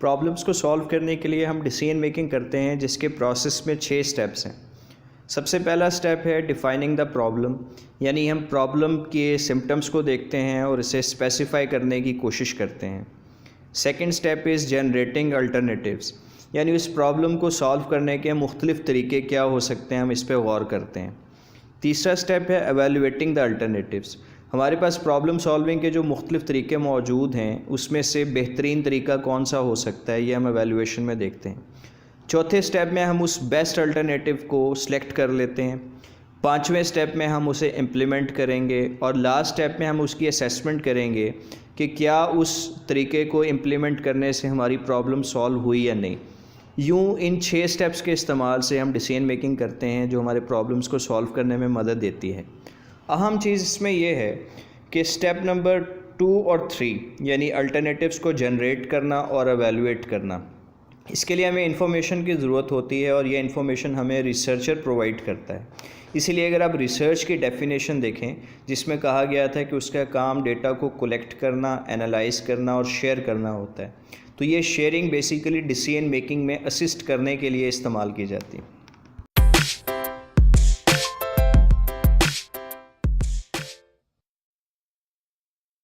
Problems को solve करने के लिए हम डिसीजन मेकिंग करते हैं, जिसके प्रोसेस में 6 स्टेप्स हैं। सबसे पहला स्टेप है डिफ़ाइनिंग द प्रॉब्लम, यानी हम प्रॉब्लम के सिम्टम्स को देखते हैं और इसे स्पेसिफाई करने की कोशिश करते हैं। Second step is generating alternatives, यानी उस प्रॉब्लम को सॉल्व करने के मुख्तलिफ़ तरीके क्या हो सकते हैं, हम इस पर गौर करते हैं। तीसरा स्टेप है एवेलुएटिंग द अल्टरनेटिव्स, हमारे पास प्रॉब्लम सॉल्विंग के जो मुख्तलिफ़ तरीके मौजूद हैं उसमें से बेहतरीन तरीका कौन सा हो सकता है, ये हम एवेलुएशन में देखते हैं। चौथे स्टेप में हम उस बेस्ट अल्टरनेटिव को सिलेक्ट कर लेते हैं। पाँचवें स्टेप में हम उसे इम्प्लीमेंट करेंगे और लास्ट स्टेप में हम उसकी असेसमेंट करेंगे कि क्या उस तरीके को इम्प्लीमेंट करने से हमारी प्रॉब्लम सॉल्व हुई या नहीं। यूँ इन 6 स्टेप्स के इस्तेमाल से हम डिसीजन मेकिंग करते हैं जो हमारे प्रॉब्लम्स को सॉल्व करने में मदद देती है। अहम चीज़ इसमें यह है कि स्टेप नंबर 2 और 3 यानी अल्टरनेटिव्स को जनरेट करना और एवेलुएट करना, इसके लिए हमें इंफॉर्मेशन की ज़रूरत होती है और ये इंफॉर्मेशन हमें रिसर्चर प्रोवाइड करता है। इसीलिए अगर आप रिसर्च की डेफिनेशन देखें जिसमें कहा गया था कि उसका काम डेटा को कलेक्ट करना, एनालाइज करना और शेयर करना होता है, तो ये शेयरिंग बेसिकली डिसीजन मेकिंग में असिस्ट करने के लिए इस्तेमाल की जाती है।